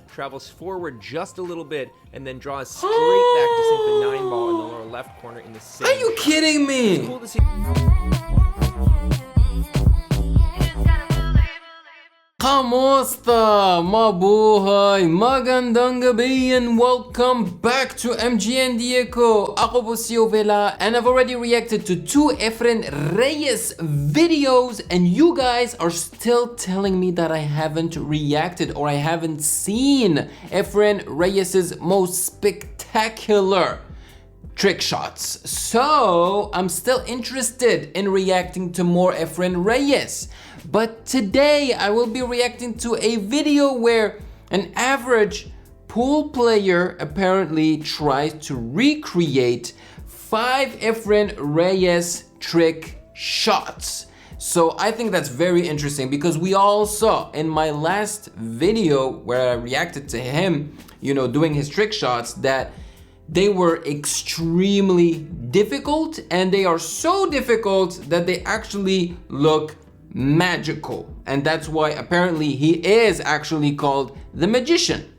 travels forward just a little bit, and then draws straight back to sink the 9 ball in the lower left corner in the same Are you shot. kidding me? It's cool to see. Kamusta? Mabuhay! Magandang gabi and welcome back to MGN Dieko. Ako po si Ovela and I've already reacted to 2 EFREN Reyes videos and you guys are still telling me that I haven't reacted or I haven't seen EFREN Reyes' most spectacular trick shots. So I'm still interested in reacting to more EFREN Reyes. But today I will be reacting to a video where an average pool player apparently tries to recreate 5 EFREN Reyes trick shots. So I think that's very interesting because we all saw in my last video where I reacted to him, you know, doing his trick shots, that they were extremely difficult, and they are so difficult that they actually look magical. And that's why apparently he is actually called the magician.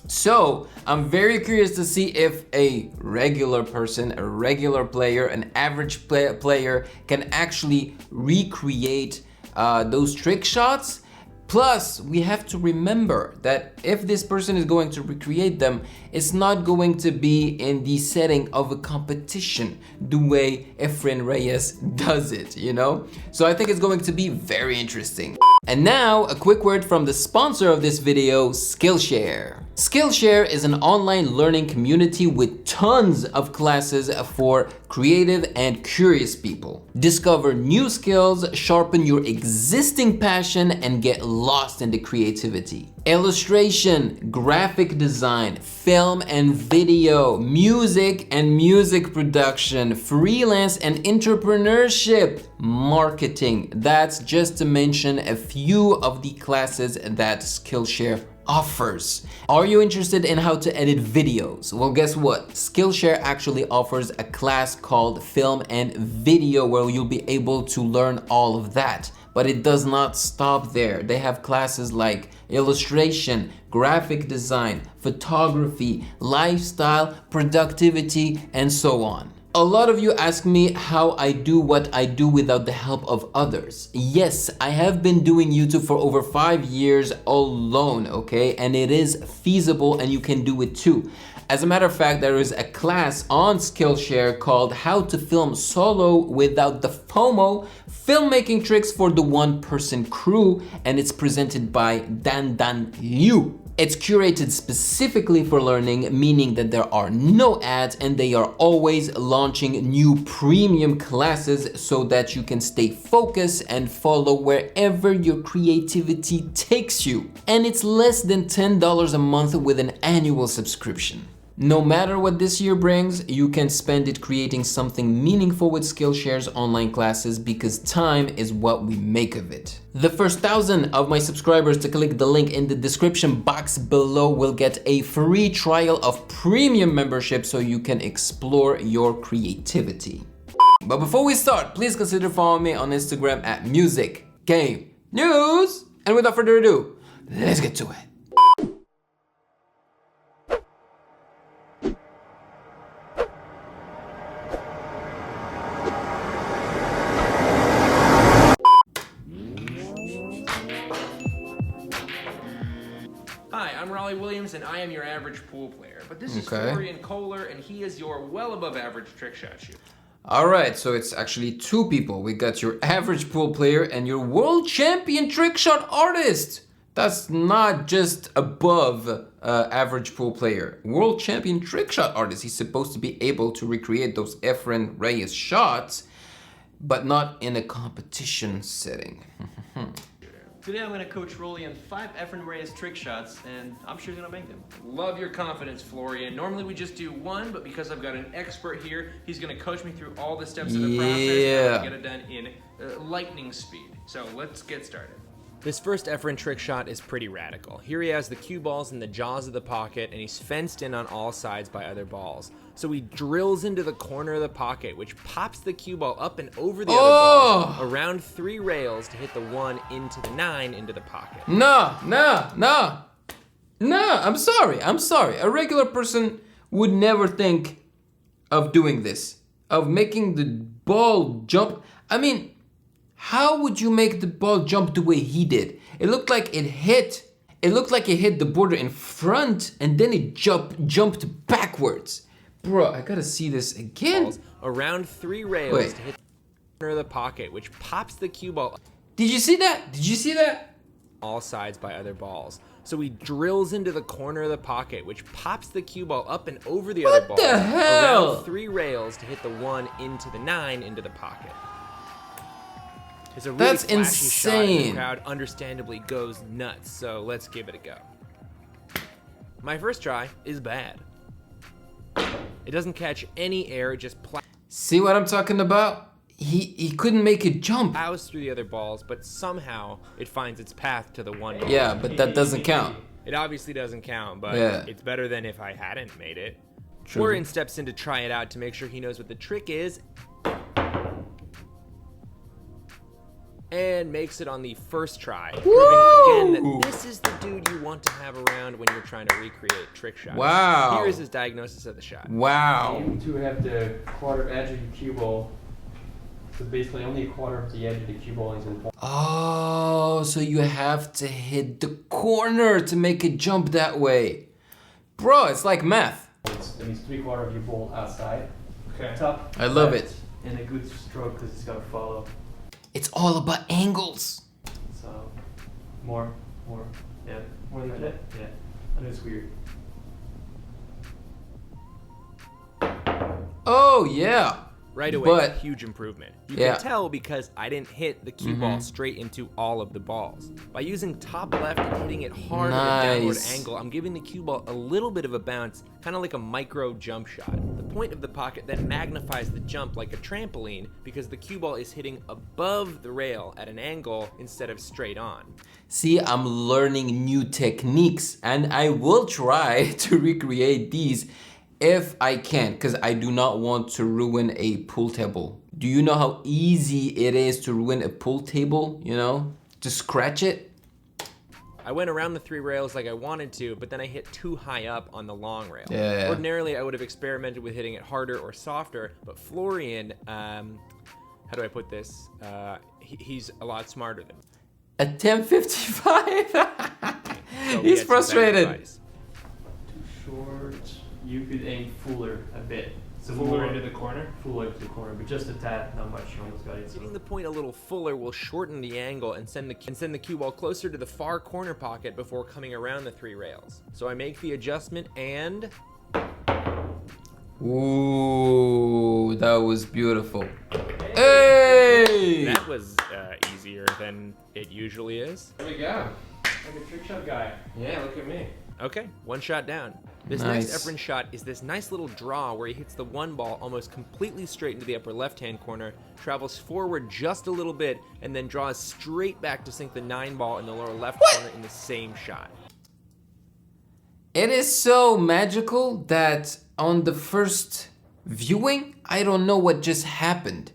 So I'm very curious to see if a regular person, a regular player, an average player can actually recreate those trick shots. Plus, we have to remember that if this person is going to recreate them, it's not going to be in the setting of a competition the way EFREN Reyes does it, you know? So I think it's going to be very interesting. And now, a quick word from the sponsor of this video, Skillshare. Skillshare is an online learning community with tons of classes for creative and curious people. Discover new skills, sharpen your existing passion, and get lost in the creativity. Illustration, graphic design, film and video, music and music production, freelance and entrepreneurship, marketing. That's just to mention a few of the classes that Skillshare offers. Are you interested in how to edit videos? Well, guess what? Skillshare actually offers a class called Film and Video where you'll be able to learn all of that. But it does not stop there. They have classes like illustration, graphic design, photography, lifestyle, productivity, and so on. A lot of you ask me how I do what I do without the help of others. Yes, I have been doing YouTube for over 5 years alone, okay? And it is feasible and you can do it too. As a matter of fact, there is a class on Skillshare called How to Film Solo Without the FOMO, Filmmaking Tricks for the One-Person Crew, and it's presented by Dan Liu. It's curated specifically for learning, meaning that there are no ads and they are always launching new premium classes so that you can stay focused and follow wherever your creativity takes you. And it's less than $10 a month with an annual subscription. No matter what this year brings, you can spend it creating something meaningful with Skillshare's online classes because time is what we make of it. The first 1,000 of my subscribers to click the link in the description box below will get a free trial of premium membership so you can explore your creativity. But before we start, please consider following me on Instagram at Music Game News. And without further ado, let's get to it. And I am your average pool player, but this is Florian Kohler, and he is your well above average trick shot shooter. All right, so it's actually 2 people. We got your average pool player and your world champion trick shot artist. That's not just above average pool player. World champion trick shot artist. He's supposed to be able to recreate those EFREN Reyes shots, but not in a competition setting. Today I'm going to coach Rolly on 5 EFREN Reyes trick shots, and I'm sure he's going to make them. Love your confidence, Florian. Normally we just do 1, but because I've got an expert here, he's going to coach me through all the steps of the process and get it done in lightning speed. So let's get started. This first EFREN trick shot is pretty radical. Here he has the cue balls in the jaws of the pocket, and he's fenced in on all sides by other balls. So he drills into the corner of the pocket, which pops the cue ball up and over the other balls, around 3 rails to hit the 1 into the 9 into the pocket. No. No, I'm sorry. I'm sorry. A regular person would never think of doing this, of making the ball jump. I mean, how would you make the ball jump the way he did? It looked like it hit the border in front and then it jumped backwards. Bro, I gotta see this again. Around 3 rails Wait. to hit the corner of the pocket, which pops the cue ball Did you see that? Did you see that? all sides by other balls. So he drills into the corner of the pocket, which pops the cue ball up and over the other ball. What the hell? Around 3 rails to hit the 1 into the 9 into the pocket. It's a really That's flashy shot, and insane. the crowd understandably goes nuts, so let's give it a go. My first try is bad. It doesn't catch any air, it just See what I'm talking about? He couldn't make it jump. plows through the other balls, but somehow it finds its path to the 1 ball. Yeah, but that doesn't count. It obviously doesn't count, but Yeah. it's better than if I hadn't made it. True. Florian steps in to try it out to make sure he knows what the trick is. And makes it on the first try, proving again that this is the dude you want to have around when you're trying to recreate trick shots. Wow. Here is his diagnosis of the shot. Wow. Aim to have the quarter edge of the cue ball. So basically only a quarter of the edge of the cue ball is in. Oh, so you have to hit the corner to make it jump that way. Bro, it's like math. That means 3/4 of your ball outside. Okay. Top. I love left, it. And a good stroke because it's gonna follow. It's all about angles. So more, yeah, more than that. Yeah, I know it's weird. Oh, yeah. Right away, But- huge improvement. You Yeah. can tell because I didn't hit the cue ball straight into all of the balls. By using top left and hitting it hard at a downward Nice. angle, I'm giving the cue ball a little bit of a bounce, kind of like a micro jump shot. The point of the pocket then magnifies the jump like a trampoline because the cue ball is hitting above the rail at an angle instead of straight on. See, I'm learning new techniques and I will try to recreate these if I can, because I do not want to ruin a pool table. Do you know how easy it is to ruin a pool table, you know? To scratch it? I went around the 3 rails like I wanted to, but then I hit too high up on the long rail. Yeah. Ordinarily, I would have experimented with hitting it harder or softer, but Florian, how do I put this? He's a lot smarter than me. At 10:55? So he He's had some better frustrated. advice. Too short. You could aim fuller a bit. So Fuller more into the corner? Fuller into the corner, but just a tad, not much. You almost got it. So. Hitting the point a little fuller will shorten the angle and send the cue ball closer to the far corner pocket before coming around the 3 rails. So I make the adjustment and Ooh, that was beautiful. Hey! that was easier than it usually is. There we go. Like a trick shot guy. Yeah, look at me. Okay, 1 shot down. This Nice. next EFREN shot is this nice little draw where he hits the 1 ball almost completely straight into the upper left-hand corner, travels forward just a little bit, and then draws straight back to sink the 9 ball in the lower left corner in the same shot. It is so magical that on the first viewing, I don't know what just happened.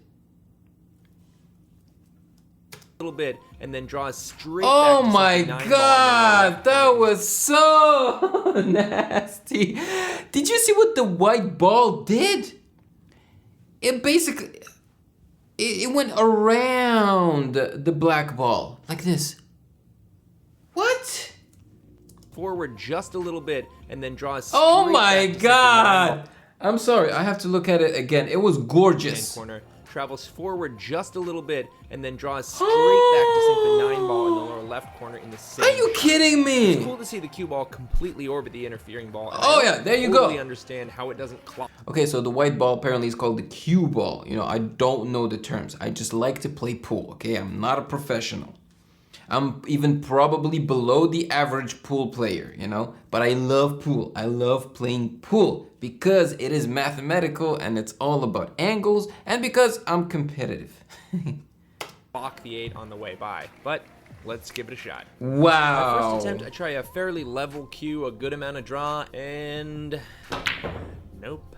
Little bit, and then draws straight Oh back to my sink the 9 ball in the lower god, left that corner. was so nasty. Did you see what the white ball did? It basically, it went around the black ball, like this. What? Forward just a little bit, and then draws straight Oh back my to sink the 9 god. ball I'm sorry, I have to look at it again. It was in the gorgeous. corner, travels forward just a little bit, and then draws straight back to sink the 9 ball in the lower left corner in the same Are you shot. kidding It's me? cool to see the cue ball completely orbit the interfering ball. and Oh, I yeah, don't there you totally go. understand how it doesn't clock. Okay, so the white ball apparently is called the cue ball. You know, I don't know the terms. I just like to play pool, okay? I'm not a professional. I'm even probably below the average pool player, you know? But I love pool. I love playing pool because it is mathematical and it's all about angles and because I'm competitive. Block the 8 on the way by, but let's give it a shot. Wow. My first attempt, I try a fairly level cue, a good amount of draw, and nope.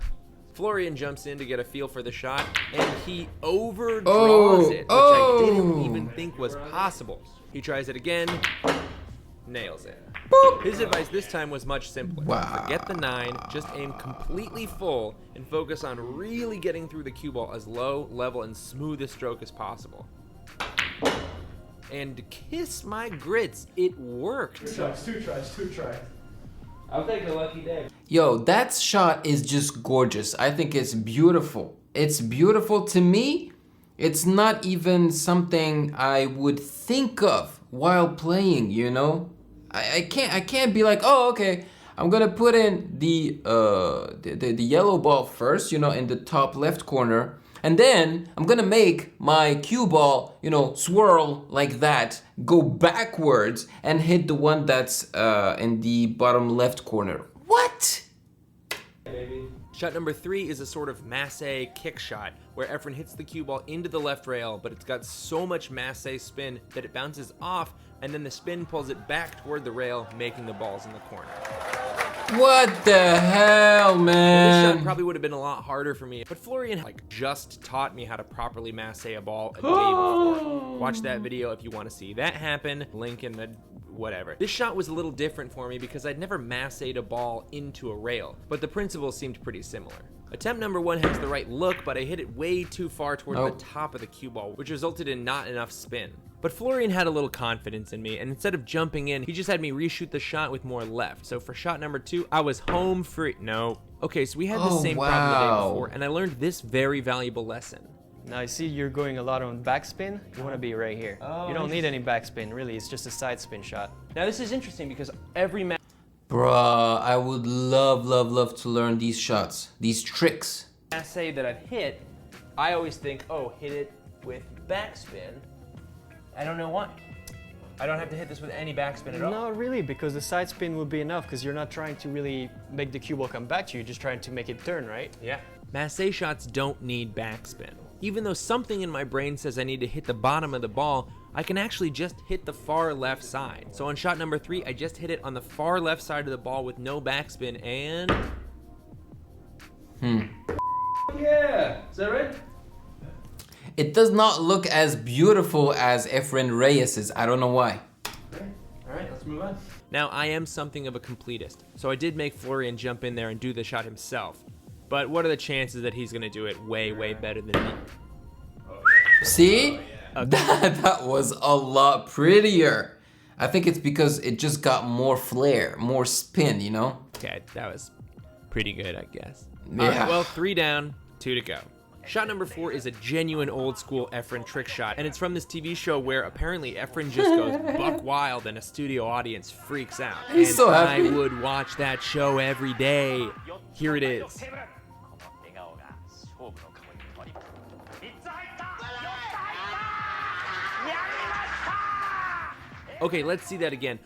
Florian jumps in to get a feel for the shot, and he overdraws it, which I didn't even think was possible. He tries it again, nails it. Boop. His advice this time was much simpler. Wow. Forget the 9, just aim completely full and focus on really getting through the cue ball as low, level, and smooth a stroke as possible. And kiss my grits, it worked. Two tries. I'll take a lucky day. Yo, that shot is just gorgeous. I think it's beautiful. It's beautiful to me. It's not even something I would think of while playing, you know? I can't be like, oh, okay, I'm gonna put in the yellow ball first, you know, in the top left corner, and then I'm gonna make my cue ball, you know, swirl like that, go backwards, and hit the one that's in the bottom left corner. What? Shot number 3 is a sort of masse kick shot where EFREN hits the cue ball into the left rail, but it's got so much masse spin that it bounces off, and then the spin pulls it back toward the rail, making the balls in the corner. What the hell, This man? shot probably would have been a lot harder for me, but Florian just taught me how to properly masse a ball a day before. Watch that video if you want to see that happen. Link in the whatever. This shot was a little different for me because I'd never massed a ball into a rail, but the principle seemed pretty similar. Attempt number 1 has the right look, but I hit it way too far toward the top of the cue ball, which resulted in not enough spin. But Florian had a little confidence in me, and instead of jumping in, he just had me reshoot the shot with more left. So for shot number 2, I was home free. No. Okay, so we had the same problem the day before, and I learned this very valuable lesson. Now I see you're going a lot on backspin. You want to be right here. You don't need any backspin, really. It's just a side spin shot. Now this is interesting because every match Bruh, I would love to learn these shots, these tricks. say that I've hit, I always think, oh, hit it with backspin. I don't know why. I don't have to hit this with any backspin at all. Not really, because the side spin will be enough, because you're not trying to really make the cue ball come back to you, you're just trying to make it turn, right? Yeah. Masse shots don't need backspin. Even though something in my brain says I need to hit the bottom of the ball, I can actually just hit the far left side. So on shot number 3, I just hit it on the far left side of the ball with no backspin and... Yeah, is that right? It does not look as beautiful as EFREN Reyes's. I don't know why. Okay. All right, let's move on. Now, I am something of a completist, so I did make Florian jump in there and do the shot himself. But what are the chances that he's gonna do it way better than me? See? That was a lot prettier. I think it's because it just got more flair, more spin, you know? Okay, that was pretty good, I guess. Yeah. All right, well, 3 down, 2 to go. Shot number 4 is a genuine old school EFREN trick shot, and it's from this TV show where apparently EFREN just goes buck wild and a studio audience freaks out. He's and so happy. I would watch that show every day. Here it is. Okay, let's see that again.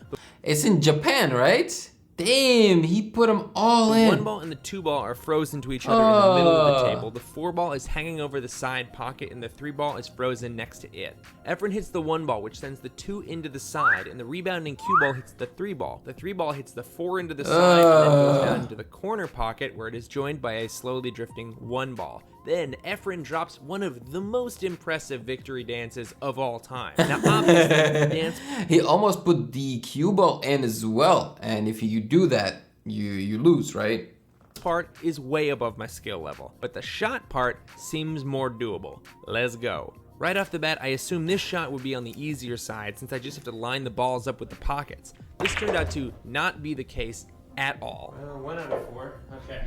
It's in Japan, right? Damn, he put them all The in. 1 ball and the 2 ball are frozen to each other in the middle of the table. The 4 ball is hanging over the side pocket, and the 3 ball is frozen next to it. EFREN hits the 1 ball, which sends the 2 into the side, and the rebounding cue ball hits the 3 ball. The 3 ball hits the 4 into the side, and then goes down into the corner pocket, where it is joined by a slowly drifting 1 ball. Then EFREN drops one of the most impressive victory dances of all time. Now, obviously, the dance... He almost put the cue ball in as well, and if you do that, you lose, right? part is way above my skill level, but the shot part seems more doable. Let's go. Right off the bat, I assume this shot would be on the easier side since I just have to line the balls up with the pockets. This turned out to not be the case at all. 1 out of 4. Okay.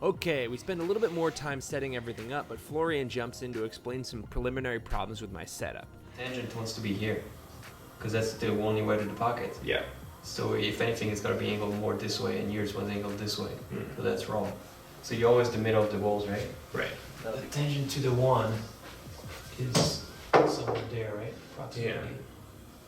Okay, we spend a little bit more time setting everything up, but Florian jumps in to explain some preliminary problems with my setup. Tangent wants to be here, because that's the only way to the pocket. Yeah. So if anything, it's got to be angled more this way, and yours was angled this way. So that's wrong. So you're always the middle of the balls, right? Right. Now the tangent to the 1 is somewhere there, right? Approximately. Yeah.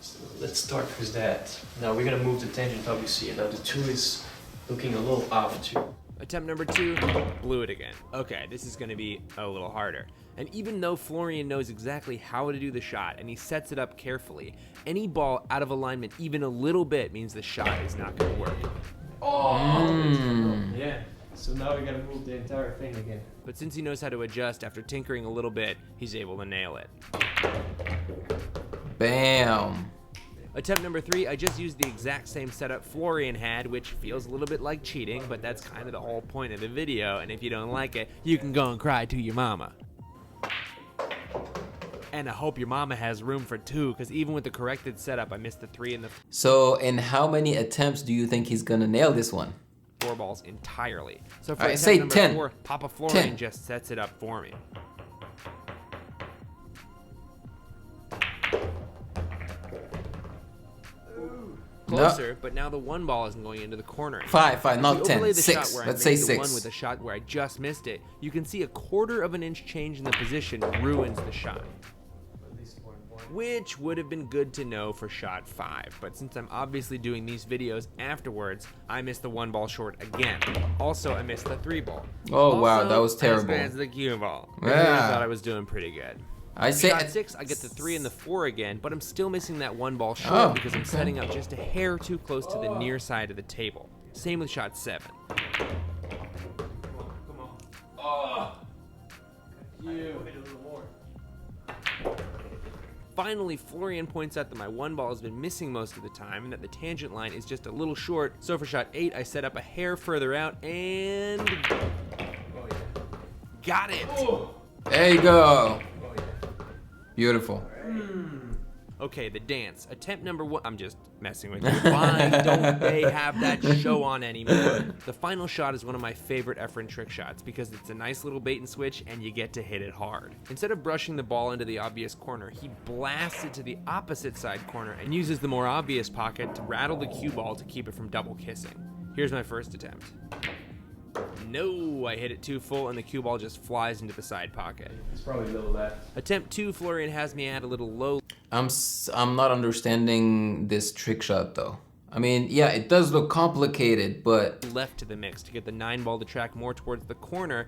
So let's start with that. Now we're gonna move the tangent, obviously, and now the 2 is looking a little off too. Attempt number 2, blew it again. Okay, this is gonna be a little harder. And even though Florian knows exactly how to do the shot and he sets it up carefully, any ball out of alignment even a little bit means the shot is not gonna work. Yeah. So now we gotta move the entire thing again. But since he knows how to adjust after tinkering a little bit, he's able to nail it. Bam. Attempt number 3, I just used the exact same setup Florian had, which feels a little bit like cheating, but that's kind of the whole point of the video, and if you don't like it, you can go and cry to your mama. And I hope your mama has room for 2, because even with the corrected setup, I missed the 3 and the So in how many attempts do you think he's gonna nail this one? 4 balls entirely. So for Alright, attempt say number 10. 4, Papa Florian 10. just sets it up for me. Closer, but now the 1 ball isn't going into the corner. 5, If not you 10, overlay the 6. shot where I Let's made say the 6. one with a shot where I just missed it, you can see a 1/4 of an inch change in the position ruins the shot. Which would have been good to know for shot 5, but since I'm obviously doing these videos afterwards, I missed the 1 ball short again. Also, I missed the 3 ball. Oh wow, Also, that was terrible. As the cue ball. Yeah. I thought I was doing pretty good. I say Shot 6, I get the 3 and the 4 again, but I'm still missing that 1 ball short Oh, because I'm okay. setting up just a hair too close to the near side of the table. Same with shot 7. Finally, Florian points out that my 1 ball has been missing most of the time and that the tangent line is just a little short. So for shot 8, I set up a hair further out and got it. There you go. Beautiful. Okay, the dance. Attempt number 1. I'm just messing with you. Why don't they have that show on anymore? The final shot is one of my favorite EFREN trick shots because it's a nice little bait and switch and you get to hit it hard. Instead of brushing the ball into the obvious corner, he blasts it to the opposite side corner and uses the more obvious pocket to rattle the cue ball to keep it from double kissing. Here's my first attempt. No, I hit it too full and the cue ball just flies into the side pocket. It's probably a little left. Attempt 2, Florian has me at a little low. I'm not understanding this trick shot though. I mean, yeah, it does look complicated, but Left to the mix to get the 9 ball to track more towards the corner,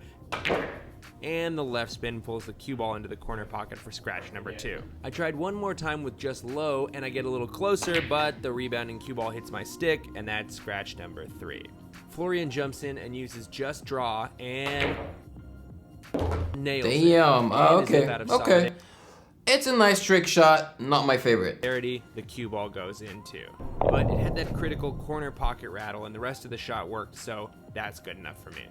and the left spin pulls the cue ball into the corner pocket for scratch number 2. I tried one more time with just low and I get a little closer, but the rebounding cue ball hits my stick and that's scratch number 3. Florian jumps in and uses just draw and nails it. damn. And is Okay, out of okay. solidarity. It's a nice trick shot, not my favorite. The cue ball goes into. But it had that critical corner pocket rattle and the rest of the shot worked, so that's good enough for me.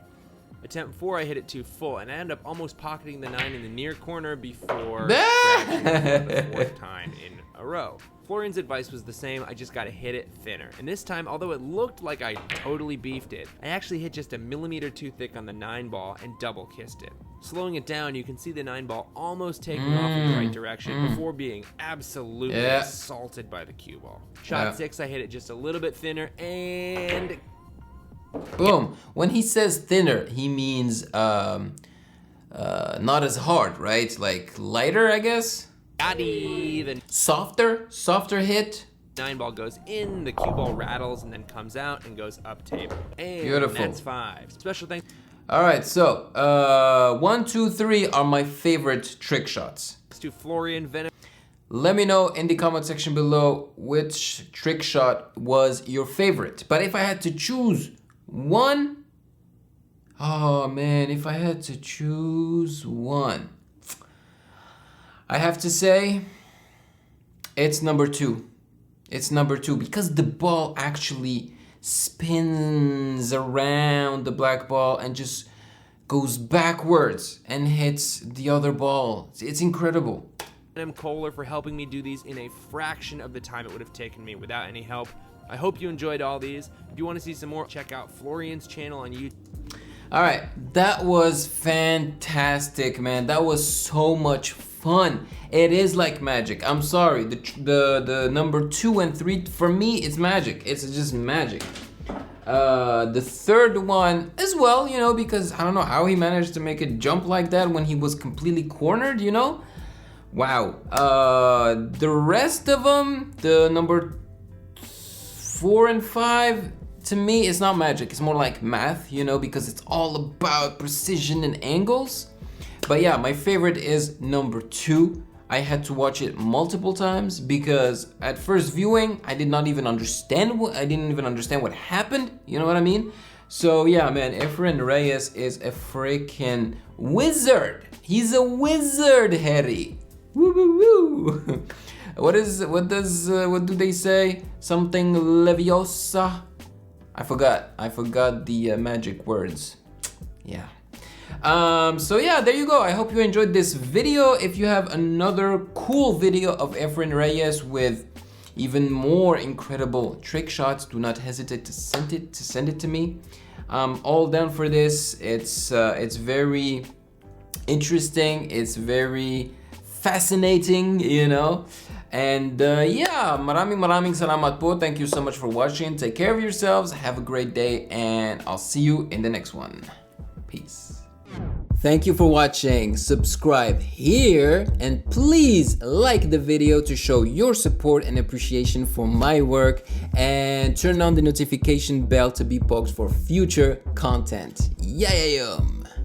Attempt 4, I hit it too full and I end up almost pocketing the 9 in the near corner before scratching it for the 4th time in a row. Florian's advice was the same, I just gotta hit it thinner. And this time, although it looked like I totally beefed it, I actually hit just a millimeter too thick on the 9 ball and double kissed it. Slowing it down, you can see the 9 ball almost taking off in the right direction before being absolutely assaulted by the cue ball. Shot 6, I hit it just a little bit thinner and Boom. When he says thinner, he means not as hard, right? Like lighter, I guess? got even. Softer hit. 9 ball goes in, the cue ball rattles and then comes out and goes up table. And Beautiful. that's 5. Special thanks All right, so 1, 2, 3 are my favorite trick shots. to Florian Venom. Let me know in the comment section below which trick shot was your favorite. But if I had to choose one, oh man, if I had to choose one, I have to say it's number 2. It's number 2 because the ball actually spins around the black ball and just goes backwards and hits the other ball. It's incredible. Kohler for helping me do these in a fraction of the time it would have taken me without any help. I hope you enjoyed all these. If you want to see some more, check out Florian's channel on YouTube. All right, that was fantastic, man. That was so much fun. It is like magic. I'm sorry, the number 2 and 3 for me, it's magic. It's just magic. The third one as well, you know, because I don't know how he managed to make it jump like that when he was completely cornered, you know. Wow. The rest of them, the number 4 and 5, to me, it's not magic. It's more like math, you know, because it's all about precision and angles. But yeah, my favorite is number 2. I had to watch it multiple times because at first viewing, I didn't even understand what happened. You know what I mean? So yeah, man, EFREN Reyes is a freaking wizard. He's a wizard, Harry. Woo woo woo. What do they say? Something leviosa? I forgot the magic words. Yeah. So yeah, there you go. I hope you enjoyed this video. If you have another cool video of EFREN Reyes with even more incredible trick shots, do not hesitate to send it to me. All down for this. It's very interesting. It's very fascinating, you know. And yeah, maraming salamat po. Thank you so much for watching. Take care of yourselves. Have a great day, and I'll see you in the next one. Peace. Thank you for watching. Subscribe here and please like the video to show your support and appreciation for my work, and turn on the notification bell to be poked for future content. Yeah.